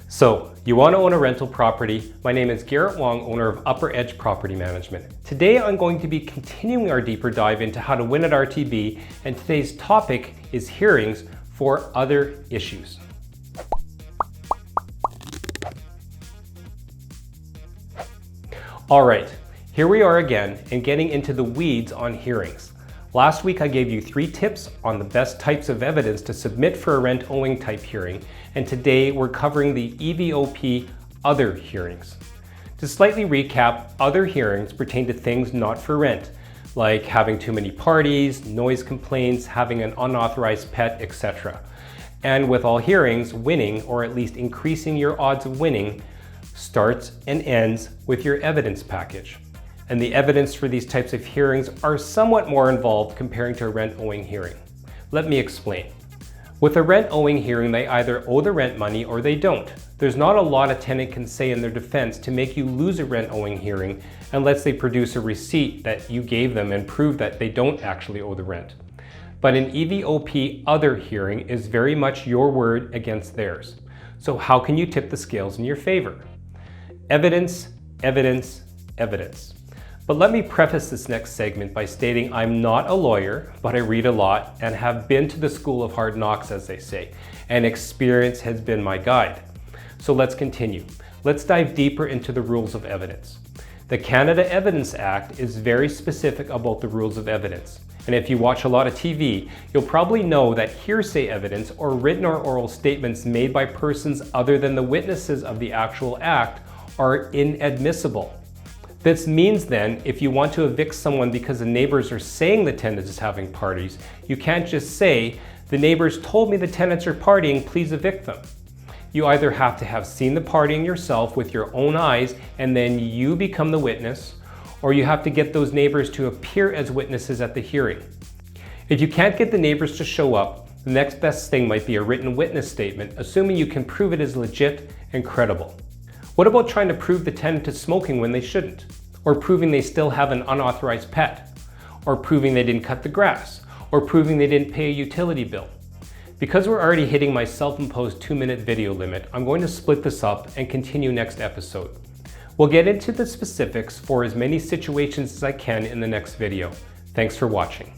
So, you want to own a rental property? My name is Garrett Wong, owner of Upper Edge Property Management. Today I'm going to be continuing our deeper dive into how to win at RTB, and today's topic is hearings for other issues. Alright, here we are again and getting into the weeds on hearings. Last week I gave you 3 tips on the best types of evidence to submit for a rent owing type hearing, and today we're covering the EVOP other hearings. To slightly recap, other hearings pertain to things not for rent, like having too many parties, noise complaints, having an unauthorized pet, etc. And with all hearings, winning, or at least increasing your odds of winning, starts and ends with your evidence package. And the evidence for these types of hearings are somewhat more involved comparing to a rent owing hearing. Let me explain. With a rent owing hearing, they either owe the rent money or they don't. There's not a lot a tenant can say in their defense to make you lose a rent owing hearing unless they produce a receipt that you gave them and prove that they don't actually owe the rent. But an EVOP other hearing is very much your word against theirs. So how can you tip the scales in your favor? Evidence, evidence, evidence. But let me preface this next segment by stating I'm not a lawyer, but I read a lot and have been to the school of hard knocks, as they say, and experience has been my guide. So let's continue. Let's dive deeper into the rules of evidence. The Canada Evidence Act is very specific about the rules of evidence. And if you watch a lot of TV, you'll probably know that hearsay evidence or written or oral statements made by persons other than the witnesses of the actual act are inadmissible. This means then, if you want to evict someone because the neighbors are saying the tenant is having parties, you can't just say, the neighbors told me the tenants are partying, please evict them. You either have to have seen the partying yourself with your own eyes and then you become the witness, or you have to get those neighbors to appear as witnesses at the hearing. If you can't get the neighbors to show up, the next best thing might be a written witness statement, assuming you can prove it is legit and credible. What about trying to prove the tenant is smoking when they shouldn't? Or proving they still have an unauthorized pet? Or proving they didn't cut the grass? Or proving they didn't pay a utility bill? Because we're already hitting my self-imposed 2-minute video limit, I'm going to split this up and continue next episode. We'll get into the specifics for as many situations as I can in the next video. Thanks for watching.